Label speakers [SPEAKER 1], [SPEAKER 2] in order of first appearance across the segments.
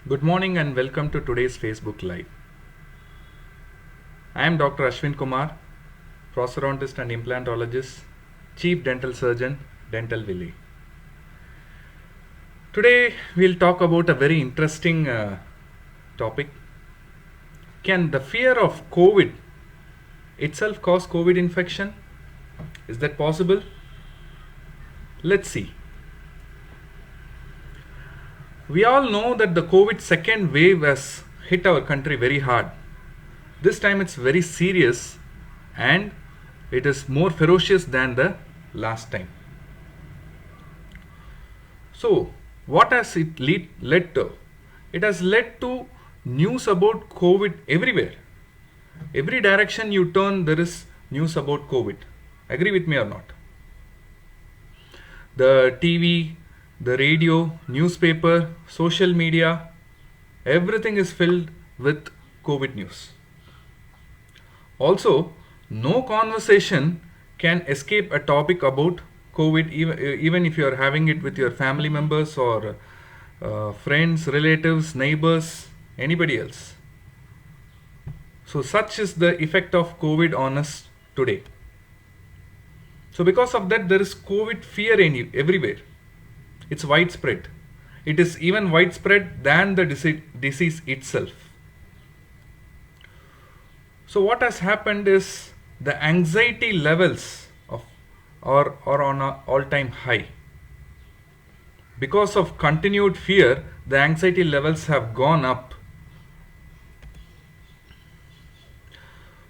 [SPEAKER 1] Good morning and welcome to today's Facebook Live. I am Dr. Ashwin Kumar, prosthodontist and implantologist, Chief Dental Surgeon, Dental Village. Today we'll talk about a very interesting topic. Can the fear of COVID itself cause COVID infection? Is that possible? Let's see. We all know that the COVID second wave has hit our country very hard. This time it's very serious and it is more ferocious than the last time. So, what has it led to? It has led to news about COVID everywhere. Every direction you turn, there is news about COVID. Agree with me or not? The TV, the radio, newspaper, social media, everything is filled with COVID news. Also, no conversation can escape a topic about COVID, even if you are having it with your family members or friends, relatives, neighbors, anybody else. So, such is the effect of COVID on us today. So, because of that, there is COVID fear everywhere. It's widespread. It is even widespread than the disease itself. So what has happened is the anxiety levels are on an all-time high. Because of continued fear, the anxiety levels have gone up.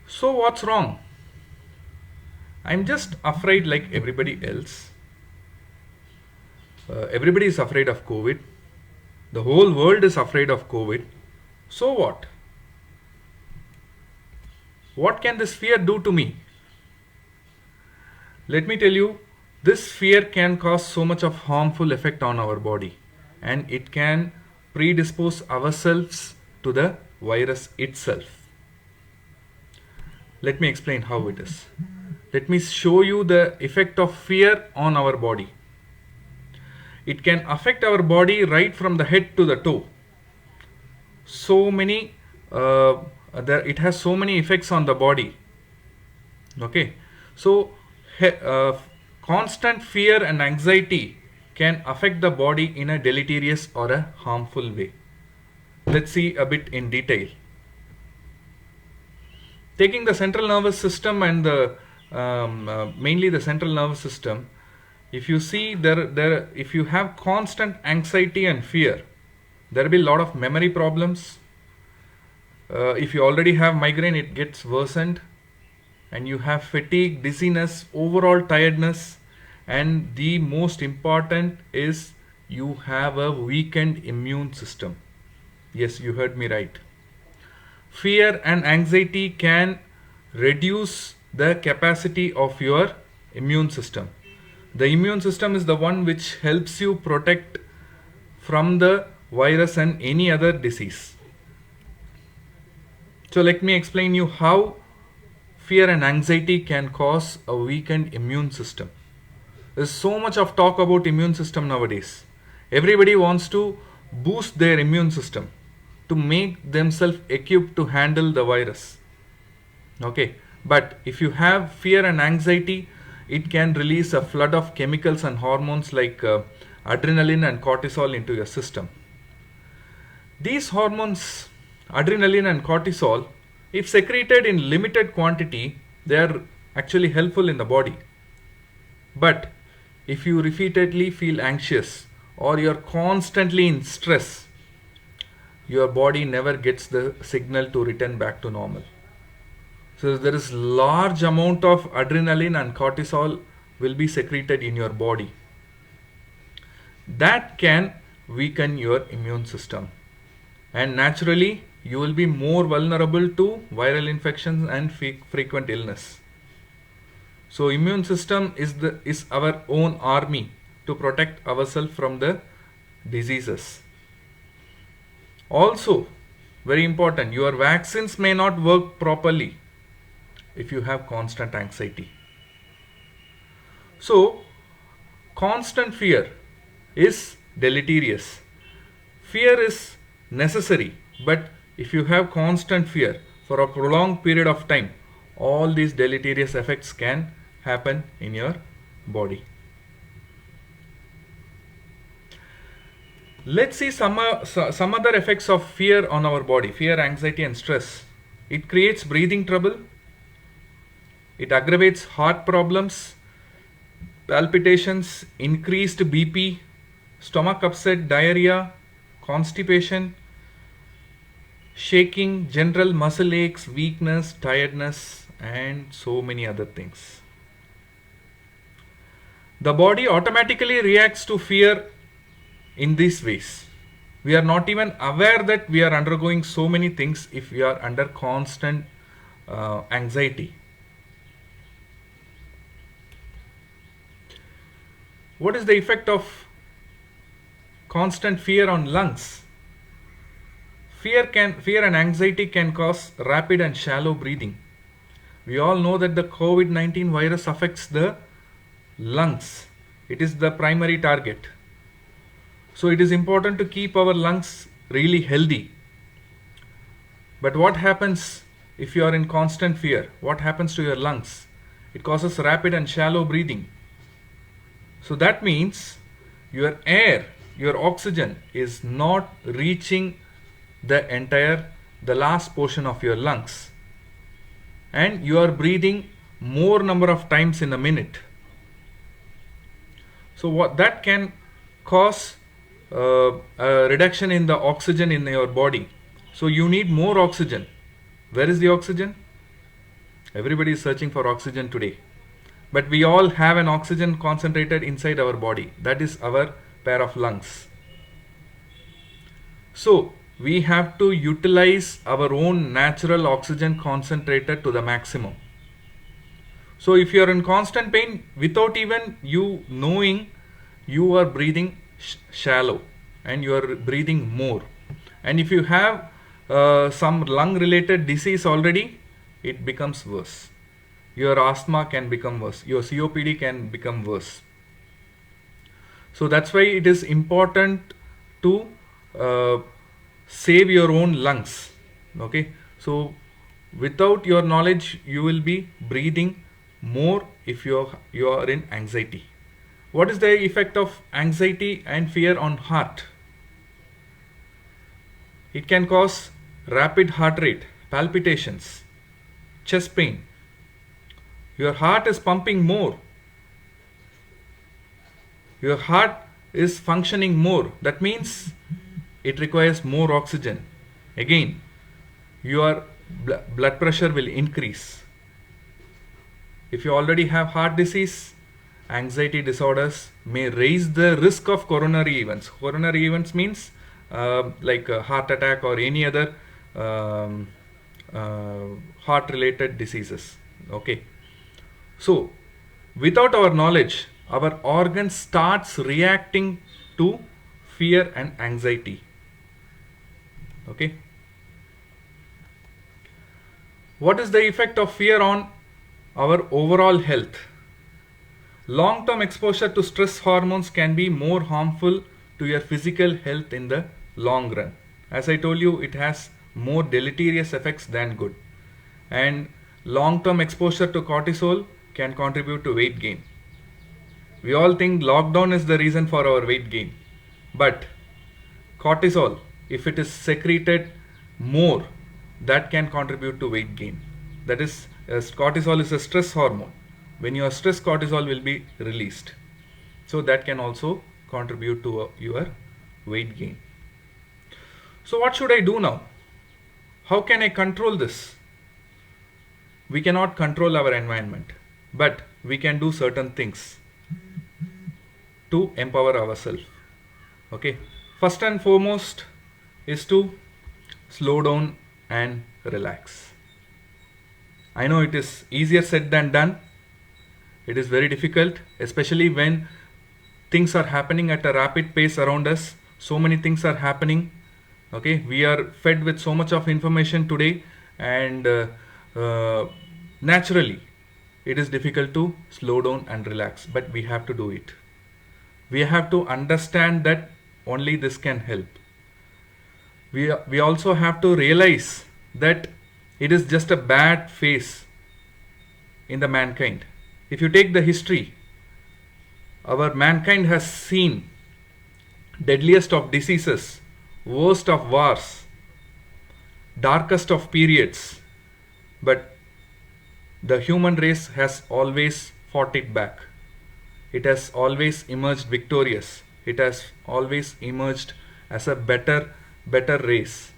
[SPEAKER 1] So what's wrong? I'm just afraid like everybody else. Everybody is afraid of COVID. The whole world is afraid of COVID. So what? What can this fear do to me? Let me tell you, this fear can cause so much of harmful effect on our body, and it can predispose ourselves to the virus itself. Let me explain how it is. Let me show you the effect of fear on our body. It can affect our body right from the head to the toe. It has so many effects on the body. Okay, so constant fear and anxiety can affect the body in a deleterious or a harmful way. Let's see a bit in detail. Taking the central nervous system and mainly the central nervous system, if you see if you have constant anxiety and fear, there will be a lot of memory problems. If you already have migraine, it gets worsened, and you have fatigue, dizziness, overall tiredness, and the most important is you have a weakened immune system. Yes, you heard me right. Fear and anxiety can reduce the capacity of your immune system. The immune system is the one which helps you protect from the virus and any other disease. So let me explain you how fear and anxiety can cause a weakened immune system. There's so much of talk about immune system nowadays. Everybody wants to boost their immune system to make themselves equipped to handle the virus. Okay, but if you have fear and anxiety, it can release a flood of chemicals and hormones like adrenaline and cortisol into your system. These hormones, adrenaline and cortisol, if secreted in limited quantity, they are actually helpful in the body. But if you repeatedly feel anxious or you're constantly in stress, your body never gets the signal to return back to normal. So there is large amount of adrenaline and cortisol will be secreted in your body. That can weaken your immune system. And naturally, you will be more vulnerable to viral infections and frequent illness. So immune system is our own army to protect ourselves from the diseases. Also, very important, your vaccines may not work properly if you have constant anxiety. So, constant fear is deleterious. Fear is necessary, but if you have constant fear for a prolonged period of time, all these deleterious effects can happen in your body. Let's see some other effects of fear on our body. Fear, anxiety and stress. It creates breathing trouble. It aggravates heart problems, palpitations, increased BP, stomach upset, diarrhea, constipation, shaking, general muscle aches, weakness, tiredness and so many other things. The body automatically reacts to fear in these ways. We are not even aware that we are undergoing so many things if we are under constant anxiety. What is the effect of constant fear on lungs? Fear and anxiety can cause rapid and shallow breathing. We all know that the COVID-19 virus affects the lungs. It is the primary target. So it is important to keep our lungs really healthy. But what happens if you are in constant fear? What happens to your lungs? It causes rapid and shallow breathing. So that means your air, your oxygen is not reaching the last portion of your lungs. And you are breathing more number of times in a minute. So what that can cause a reduction in the oxygen in your body. So you need more oxygen. Where is the oxygen? Everybody is searching for oxygen today. But we all have an oxygen concentrated inside our body. That is our pair of lungs. So we have to utilize our own natural oxygen concentrator to the maximum. So if you are in constant pain, without even you knowing, you are breathing shallow and you are breathing more. And if you have some lung related disease already, it becomes worse. Your asthma can become worse. Your COPD can become worse. So that's why it is important to save your own lungs. Okay. So without your knowledge, you will be breathing more if you are in anxiety. What is the effect of anxiety and fear on heart? It can cause rapid heart rate, palpitations, chest pain. Your heart is pumping more. Your heart is functioning more. That means it requires more oxygen. Again, your blood pressure will increase. If you already have heart disease, anxiety disorders may raise the risk of coronary events. Coronary events means like a heart attack or any other heart related diseases. Okay. So without our knowledge, our organ starts reacting to fear and anxiety. Okay. What is the effect of fear on our overall health? Long-term exposure to stress hormones can be more harmful to your physical health in the long run. As I told you, it has more deleterious effects than good. And long-term exposure to cortisol can contribute to weight gain. We all think lockdown is the reason for our weight gain. But cortisol, if it is secreted more, that can contribute to weight gain. That is, cortisol is a stress hormone. When you are stressed, cortisol will be released. So that can also contribute to your weight gain. So what should I do now? How can I control this? We cannot control our environment, but we can do certain things to empower ourselves. Okay. First and foremost is to slow down and relax. I know it is easier said than done. It is very difficult, especially when things are happening at a rapid pace around us. So many things are happening. Okay, we are fed with so much of information today, and naturally it is difficult to slow down and relax, but we have to do it. We have to understand that only this can help. we also have to realize that it is just a bad phase in the mankind. If you take the history, our mankind has seen deadliest of diseases, worst of wars, darkest of periods, but the human race has always fought it back. It has always emerged victorious. It has always emerged as a better race.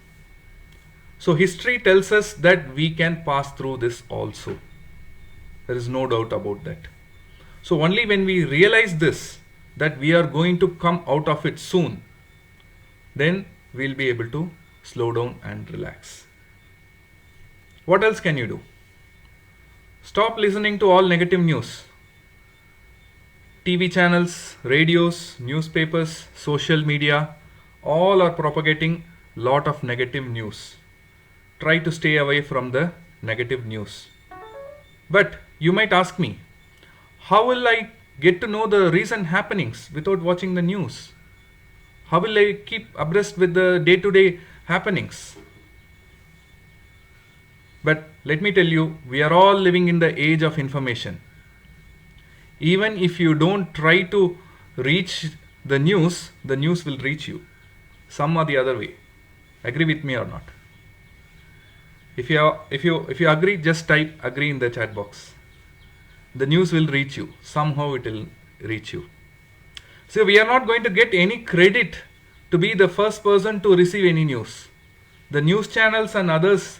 [SPEAKER 1] So history tells us that we can pass through this also. There is no doubt about that. So only when we realize this, that we are going to come out of it soon, then we'll be able to slow down and relax. What else can you do? Stop listening to all negative news. TV channels, radios, newspapers, social media, all are propagating lot of negative news. Try to stay away from the negative news. But you might ask me, how will I get to know the recent happenings without watching the news? How will I keep abreast with the day-to-day happenings? But let me tell you, we are all living in the age of information. Even if you don't try to reach the news will reach you some or the other way. Agree with me or not? If you agree, just type agree in the chat box. The news will reach you. Somehow it will reach you. So we are not going to get any credit to be the first person to receive any news. The news channels and others,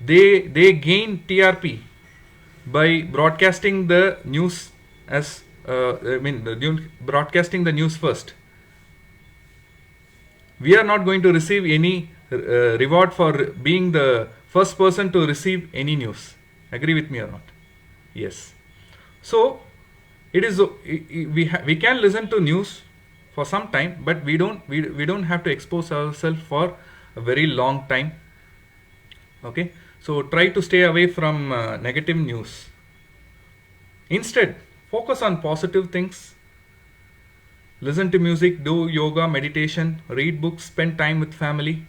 [SPEAKER 1] they gain TRP by broadcasting the news as broadcasting the news first. We are not going to receive any reward for being the first person to receive any news. Agree with me or not? Yes. So it is we can listen to news for some time, but we don't have to expose ourselves for a very long time. Okay, so try to stay away from negative news. Instead, focus on positive things. Listen to music, do yoga, meditation, read books, spend time with family,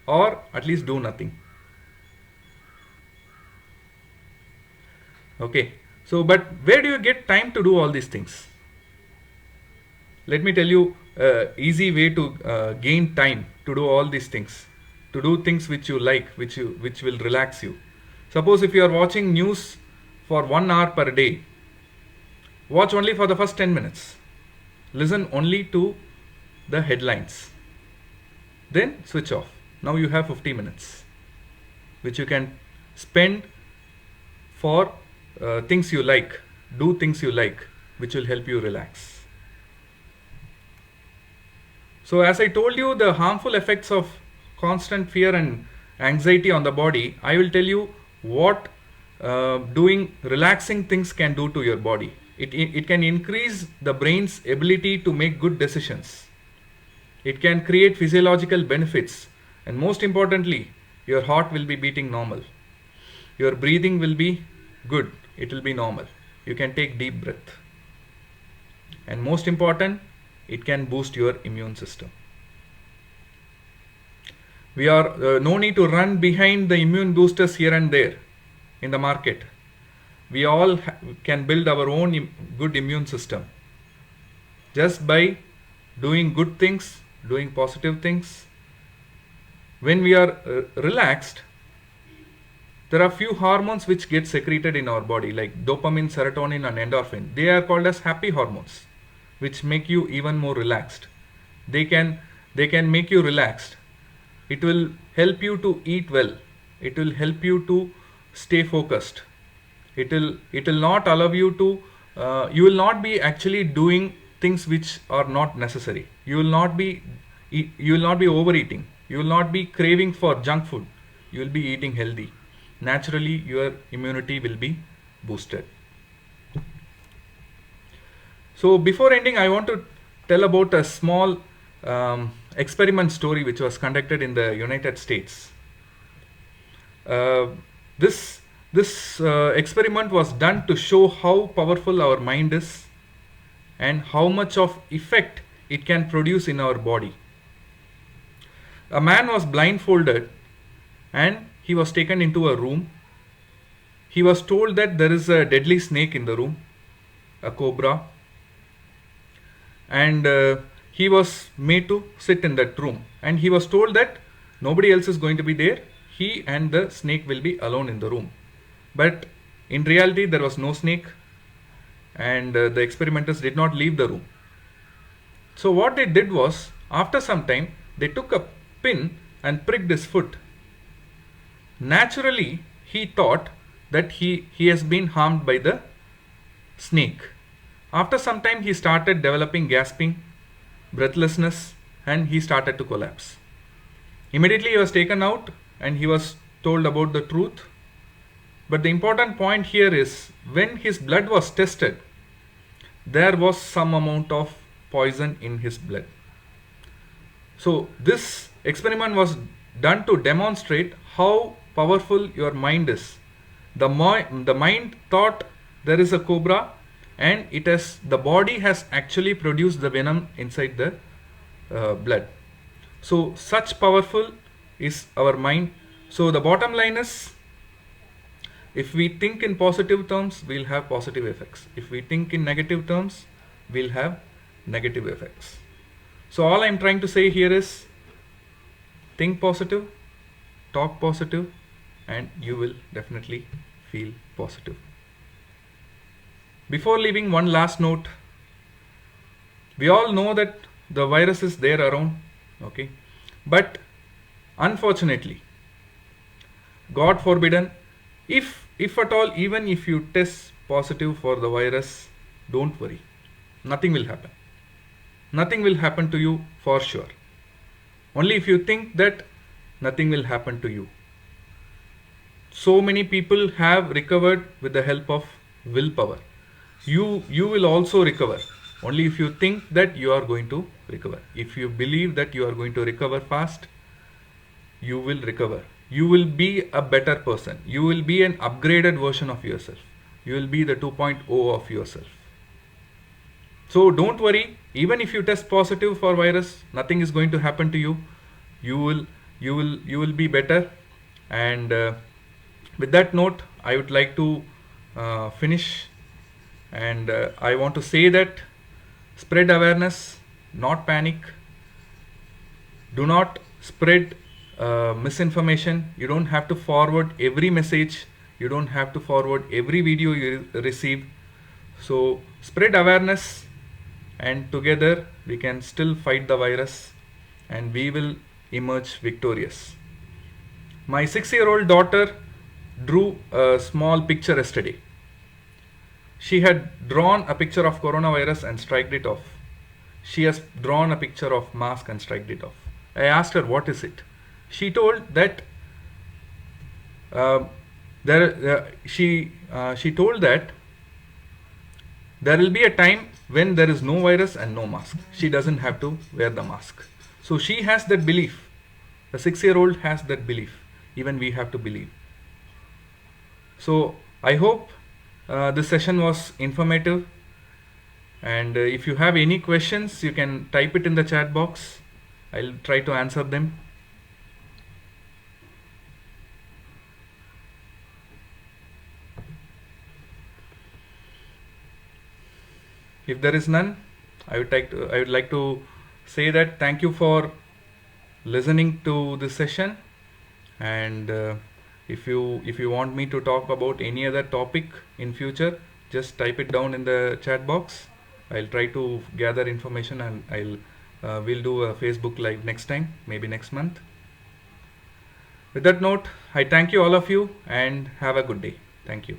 [SPEAKER 1] or at least do nothing. Okay, so but where do you get time to do all these things? Let me tell you easy way to gain time to do all these things, to do things which you like, which will relax you. Suppose if you are watching news for 1 hour per day, watch only for the first 10 minutes. Listen only to the headlines. Then switch off. Now you have 50 minutes, which you can spend for things you like, do things you like, which will help you relax. So as I told you, the harmful effects of constant fear and anxiety on the body, I will tell you what doing relaxing things can do to your body. It can increase the brain's ability to make good decisions. It can create physiological benefits, and most importantly, your heart will be beating normal. Your breathing will be good. It will be normal. You can take deep breath. And most important, it can boost your immune system. We are no need to run behind the immune boosters here and there in the market. We all can build our own good immune system just by doing good things, doing positive things. When we are relaxed, there are few hormones which get secreted in our body, like dopamine, serotonin and endorphin. They are called as happy hormones, which make you even more relaxed. They can make you relaxed. It will help you to eat well. It will help you to stay focused. It will not allow you to you will not be actually doing things which are not necessary. You will not be overeating. You will not be craving for junk food. You will be eating healthy. Naturally, your immunity will be boosted. So before ending, I want to tell about a small experiment story which was conducted in the United States. This experiment was done to show how powerful our mind is and how much of effect it can produce in our body. A man was blindfolded and he was taken into a room. He was told that there is a deadly snake in the room, a cobra, and he was made to sit in that room. And he was told that nobody else is going to be there. He and the snake will be alone in the room. But in reality, there was no snake, and the experimenters did not leave the room. So what they did was, after some time, they took a pin and pricked his foot. Naturally, he thought that he has been harmed by the snake. After some time, he started developing gasping, breathlessness, and he started to collapse. Immediately, he was taken out and he was told about the truth. But the important point here is, when his blood was tested, there was some amount of poison in his blood. So this experiment was done to demonstrate how powerful your mind is. The mind thought there is a cobra, and the body has actually produced the venom inside the blood. So such powerful is our mind. So the bottom line is, if we think in positive terms, we'll have positive effects. If we think in negative terms, we'll have negative effects. So all I'm trying to say here is, think positive, talk positive, and you will definitely feel positive. Before leaving, one last note. We all know that the virus is there around, okay? But unfortunately, God forbidden, if at all, even if you test positive for the virus, don't worry. Nothing will happen. Nothing will happen to you for sure. Only if you think that nothing will happen to you. So many people have recovered with the help of willpower. You will also recover. Only if you think that you are going to recover. If you believe that you are going to recover fast, you will recover. You will be a better person. You will be an upgraded version of yourself. You will be the 2.0 of yourself. So don't worry. Even if you test positive for virus, nothing is going to happen to you. You will be better. And with that note, I would like to finish. And I want to say that spread awareness, not panic. Do not spread misinformation. You don't have to forward every message. You don't have to forward every video you receive. So spread awareness, and together we can still fight the virus, and we will emerge victorious. My 6-year-old daughter drew a small picture yesterday. She had drawn a picture of coronavirus and striked it off. She has drawn a picture of mask and striked it off. I asked her, what is it? She told that she told that there will be a time when there is no virus and no mask. She doesn't have to wear the mask. So she has that belief. The 6-year-old has that belief. Even we have to believe. So I hope this session was informative. And if you have any questions, you can type it in the chat box. I'll try to answer them. If there is none, I would like to say that thank you for listening to this session. And if you want me to talk about any other topic in future, just type it down in the chat box. I'll try to gather information, and we'll do a Facebook Live next time, maybe next month. With that note, I thank you all of you and have a good day. Thank you.